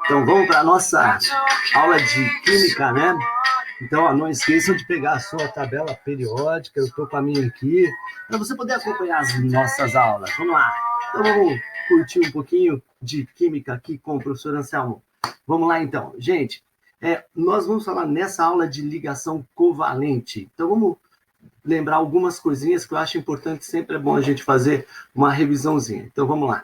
Então vamos para a nossa aula de química, né? Então, ó, não esqueçam de pegar a sua tabela periódica, eu estou com a minha aqui, para você poder acompanhar as nossas aulas. Vamos lá. Então vamos curtir um pouquinho de química aqui com o professor Anselmo. Vamos lá então. Gente, nós vamos falar nessa aula de ligação covalente. Então vamos lembrar algumas coisinhas que eu acho importante, sempre é bom a gente fazer uma revisãozinha. Então vamos lá.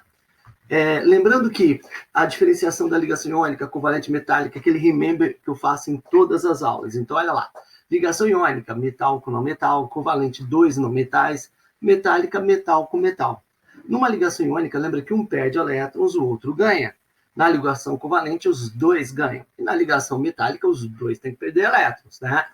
Lembrando que a diferenciação da ligação iônica, covalente metálica, aquele remember que eu faço em todas as aulas. Então, olha lá. Ligação iônica, metal com não metal, covalente, dois não metais, metálica, metal com metal. Numa ligação iônica, lembra que um perde elétrons, o outro ganha. Na ligação covalente, os dois ganham. E na ligação metálica, os dois têm que perder elétrons, né?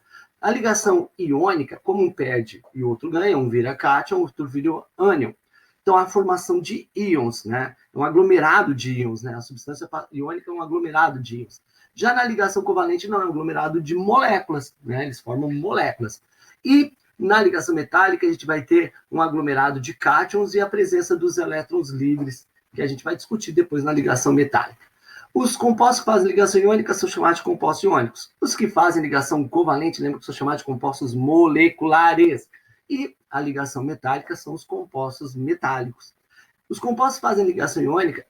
A ligação iônica, como um perde e o outro ganha, um vira cátion, o outro vira ânion. Então, a formação de íons, né? Um aglomerado de íons, né? A substância iônica é um aglomerado de íons. Já na ligação covalente, não é um aglomerado de moléculas, né? Eles formam moléculas. E na ligação metálica, a gente vai ter um aglomerado de cátions e a presença dos elétrons livres, que a gente vai discutir depois na ligação metálica. Os compostos que fazem ligação iônica são chamados de compostos iônicos. Os que fazem ligação covalente, lembra que são chamados de compostos moleculares. E a ligação metálica são os compostos metálicos. Os compostos que fazem ligação iônica,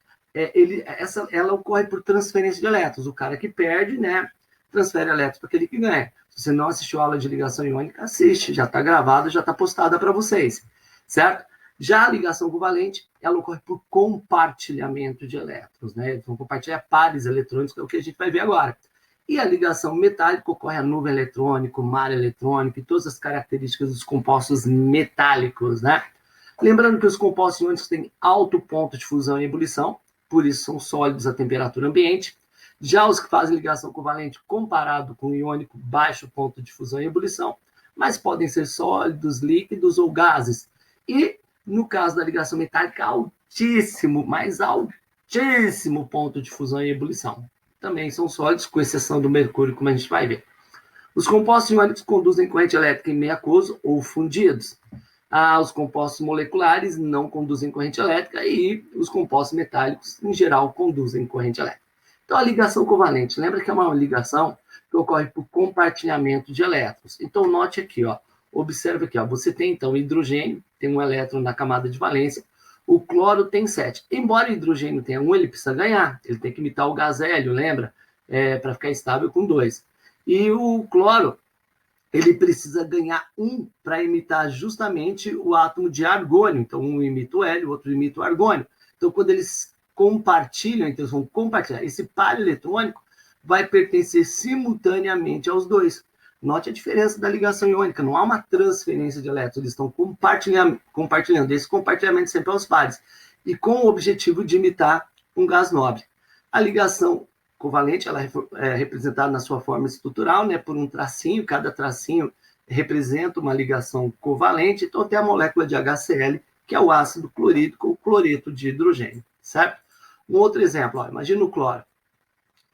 ela ocorre por transferência de elétrons. O cara que perde, né, transfere elétrons para aquele que ganha. Se você não assistiu a aula de ligação iônica, assiste, já está gravado, já está postada para vocês, certo? Já a ligação covalente, ela ocorre por compartilhamento de elétrons, né? Então, compartilhar pares eletrônicos, que é o que a gente vai ver agora. E a ligação metálica ocorre a nuvem eletrônica, o mar eletrônico e todas as características dos compostos metálicos, né? Lembrando que os compostos iônicos têm alto ponto de fusão e ebulição, por isso são sólidos a temperatura ambiente. Já os que fazem ligação covalente, comparado com o iônico, baixo ponto de fusão e ebulição, mas podem ser sólidos, líquidos ou gases. E, no caso da ligação metálica, altíssimo, mas altíssimo ponto de fusão e ebulição. Também são sólidos, com exceção do mercúrio, como a gente vai ver. Os compostos iônicos conduzem corrente elétrica em meio aquoso ou fundidos. Os compostos moleculares não conduzem corrente elétrica e os compostos metálicos, em geral, conduzem corrente elétrica. Então, a ligação covalente, lembra que é uma ligação que ocorre por compartilhamento de elétrons. Então, note aqui, ó, observe aqui, ó, você tem, então, hidrogênio, tem um elétron na camada de valência, o cloro tem 7. Embora o hidrogênio tenha 1, ele precisa ganhar. Ele tem que imitar o gás hélio, lembra? Para ficar estável com 2. E o cloro, ele precisa ganhar 1 para imitar justamente o átomo de argônio. Então, um imita o hélio, o outro imita o argônio. Então, quando eles compartilham, então eles vão compartilhar, esse par eletrônico vai pertencer simultaneamente aos dois. Note a diferença da ligação iônica, não há uma transferência de elétrons, eles estão compartilhando. Esse compartilhamento sempre aos pares, e com o objetivo de imitar um gás nobre. A ligação covalente, ela é representada na sua forma estrutural, né, por um tracinho, cada tracinho representa uma ligação covalente, então tem a molécula de HCl, que é o ácido clorídrico ou cloreto de hidrogênio, certo? Um outro exemplo, ó, imagina o cloro.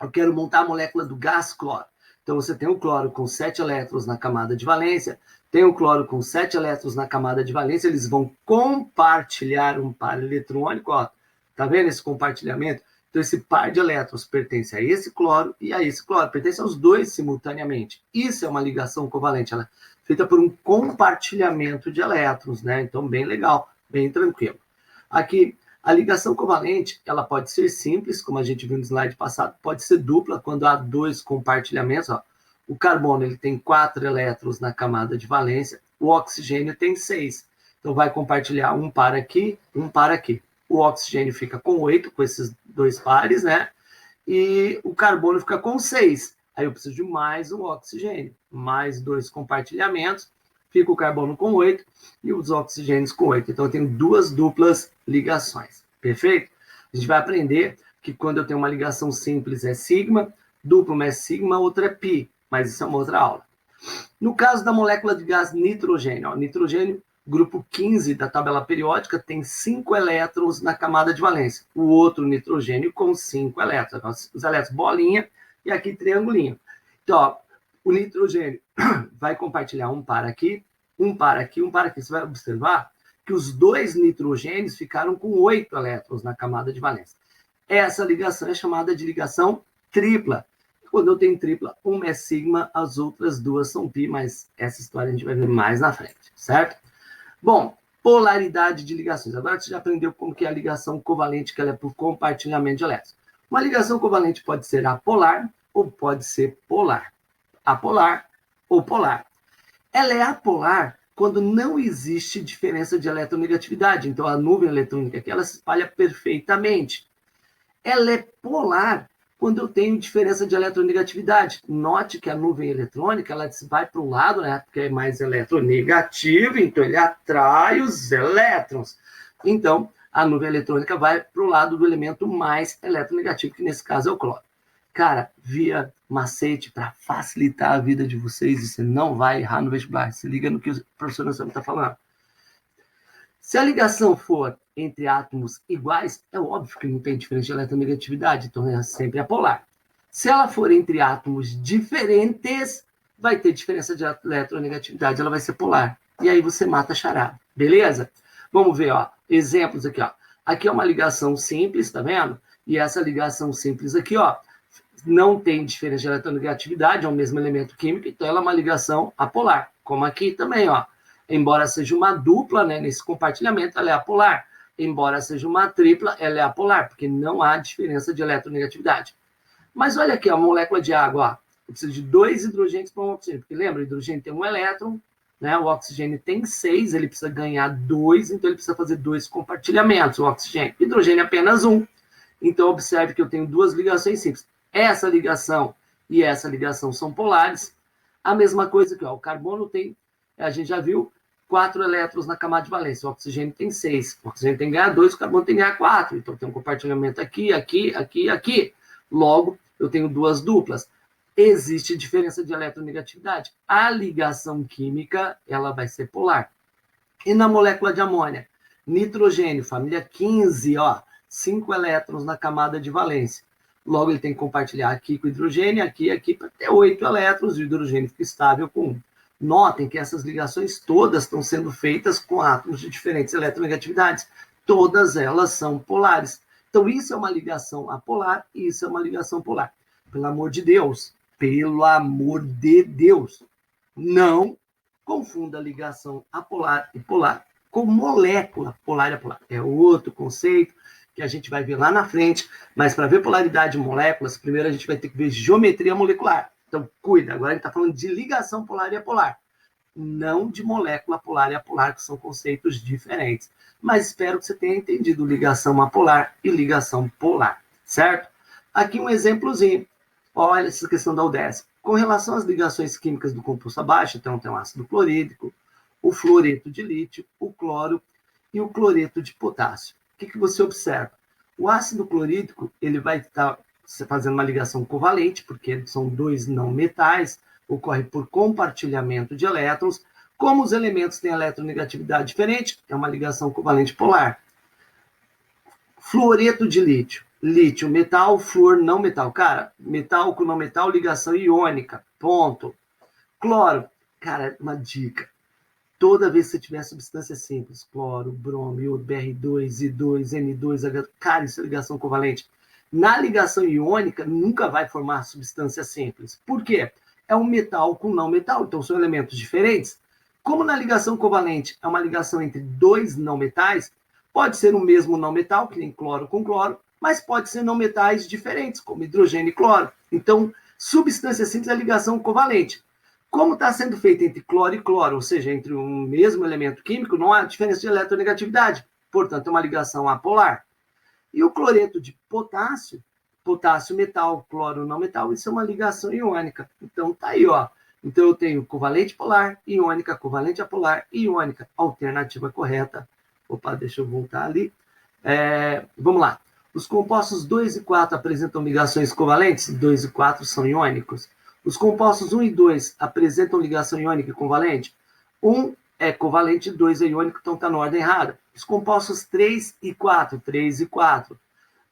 Eu quero montar a molécula do gás cloro. Então, você tem o cloro com 7 elétrons na camada de valência, tem o cloro com 7 elétrons na camada de valência, eles vão compartilhar um par eletrônico, ó, tá vendo esse compartilhamento? Então, esse par de elétrons pertence a esse cloro e a esse cloro, pertence aos dois simultaneamente. Isso é uma ligação covalente, ela é feita por um compartilhamento de elétrons, né? Então, bem legal, bem tranquilo. Aqui, a ligação covalente, ela pode ser simples, como a gente viu no slide passado, pode ser dupla, quando há 2 compartilhamentos. Ó. O carbono ele tem 4 elétrons na camada de valência, o oxigênio tem 6. Então, vai compartilhar um par aqui, um par aqui. O oxigênio fica com 8, com esses 2 pares, né? E o carbono fica com 6. Aí eu preciso de mais um oxigênio, mais 2 compartilhamentos, fica o carbono com 8 e os oxigênios com 8. Então, eu tenho 2 duplas ligações. Perfeito? A gente vai aprender que quando eu tenho uma ligação simples é sigma, duplo é sigma, outra é pi. Mas isso é uma outra aula. No caso da molécula de gás nitrogênio, ó, nitrogênio, grupo 15 da tabela periódica, tem 5 elétrons na camada de valência. O outro nitrogênio com 5 elétrons. Os elétrons bolinha e aqui triangulinho. Então, ó, o nitrogênio vai compartilhar um par aqui, um par aqui, um par aqui. Você vai observar que os dois nitrogênios ficaram com 8 elétrons na camada de valência. Essa ligação é chamada de ligação tripla. Quando eu tenho tripla, uma é sigma, as outras duas são pi, mas essa história a gente vai ver mais na frente, certo? Bom, polaridade de ligações. Agora você já aprendeu como que é a ligação covalente, que ela é por compartilhamento de elétrons. Uma ligação covalente pode ser apolar ou pode ser polar. Apolar ou polar. Ela é apolar quando não existe diferença de eletronegatividade. Então, a nuvem eletrônica aqui, ela se espalha perfeitamente. Ela é polar quando eu tenho diferença de eletronegatividade. Note que a nuvem eletrônica, ela vai para o lado, né, porque é mais eletronegativo, então ele atrai os elétrons. Então, a nuvem eletrônica vai para o lado do elemento mais eletronegativo, que nesse caso é o cloro. Cara, via macete para facilitar a vida de vocês, e você não vai errar no vestibular. Se liga no que o professor Anselmo está falando. Se a ligação for entre átomos iguais, é óbvio que não tem diferença de eletronegatividade, então é sempre apolar. Se ela for entre átomos diferentes, vai ter diferença de eletronegatividade, ela vai ser polar. E aí você mata a charada, beleza? Vamos ver, ó, exemplos aqui, ó. Aqui é uma ligação simples, tá vendo? E essa ligação simples aqui, ó, não tem diferença de eletronegatividade, é o mesmo elemento químico, então ela é uma ligação apolar. Como aqui também, ó. Embora seja uma dupla, né, nesse compartilhamento, ela é apolar. Embora seja uma tripla, ela é apolar, porque não há diferença de eletronegatividade. Mas olha aqui, a molécula de água, ó. Eu preciso de 2 hidrogênios para um oxigênio, porque lembra, o hidrogênio tem 1 elétron, né, o oxigênio tem 6, ele precisa ganhar 2, então ele precisa fazer 2 compartilhamentos, o oxigênio. Hidrogênio é apenas 1. Então, observe que eu tenho 2 ligações simples. Essa ligação e essa ligação são polares. A mesma coisa aqui, ó, o carbono tem, a gente já viu, 4 elétrons na camada de valência, o oxigênio tem 6, o oxigênio tem que ganhar 2, o carbono tem que ganhar 4, então tem um compartilhamento aqui, aqui, aqui, aqui. Logo, eu tenho 2 duplas. Existe diferença de eletronegatividade. A ligação química, ela vai ser polar. E na molécula de amônia? Nitrogênio, família 15, ó, 5 elétrons na camada de valência. Logo, ele tem que compartilhar aqui com o hidrogênio, aqui, aqui, para ter 8 elétrons, e o hidrogênio fica estável com 1. Notem que essas ligações todas estão sendo feitas com átomos de diferentes eletronegatividades. Todas elas são polares. Então, isso é uma ligação apolar e isso é uma ligação polar. Pelo amor de Deus, não confunda ligação apolar e polar com molécula polar e apolar. É outro conceito que a gente vai ver lá na frente, mas para ver polaridade de moléculas, primeiro a gente vai ter que ver geometria molecular. Então, cuida, agora a gente está falando de ligação polar e apolar, não de molécula polar e apolar, que são conceitos diferentes. Mas espero que você tenha entendido ligação apolar e ligação polar, certo? Aqui um exemplozinho. Olha essa questão da UDESC. Com relação às ligações químicas do composto abaixo, então tem o ácido clorídrico, o fluoreto de lítio, o cloro e o cloreto de potássio. O que você observa? O ácido clorídrico, ele vai estar fazendo uma ligação covalente, porque são 2 não metais, ocorre por compartilhamento de elétrons. Como os elementos têm eletronegatividade diferente, é uma ligação covalente polar. Fluoreto de lítio. Lítio, metal, flúor, não metal. Cara, metal com não metal, ligação iônica. Ponto. Cloro. Cara, uma dica. Toda vez que você tiver substância simples, cloro, bromo, iodo, Br2, I2, N2, H2, cara, isso é ligação covalente. Na ligação iônica, nunca vai formar substância simples. Por quê? É um metal com não metal, então são elementos diferentes. Como na ligação covalente é uma ligação entre 2 não metais, pode ser o mesmo não metal, que nem cloro com cloro, mas pode ser não metais diferentes, como hidrogênio e cloro. Então, substância simples é ligação covalente. Como está sendo feita entre cloro e cloro, ou seja, entre um mesmo elemento químico, não há diferença de eletronegatividade. Portanto, é uma ligação apolar. E o cloreto de potássio, potássio metal, cloro não metal, isso é uma ligação iônica. Então, tá aí, ó. Então, eu tenho covalente polar, iônica, covalente apolar e iônica. Alternativa correta. Opa, deixa eu voltar ali. Vamos lá. Os compostos 2 e 4 apresentam ligações covalentes? 2 e 4 são iônicos. Os compostos 1 e 2 apresentam ligação iônica e covalente? 1 é covalente, 2 é iônico, então está na ordem errada. Os compostos 3 e 4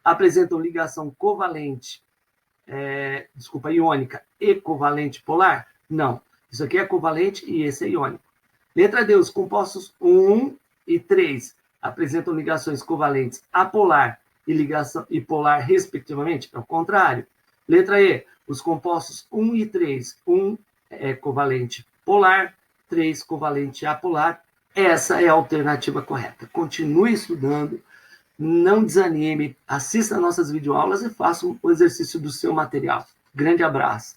apresentam ligação covalente, iônica e covalente polar? Não. Isso aqui é covalente e esse é iônico. Letra D, os compostos 1 e 3 apresentam ligações covalentes apolar e polar, respectivamente? É o contrário. Letra E, os compostos 1 e 3, 1 é covalente polar, 3 covalente apolar. Essa é a alternativa correta. Continue estudando, não desanime, assista nossas videoaulas e faça o exercício do seu material. Grande abraço.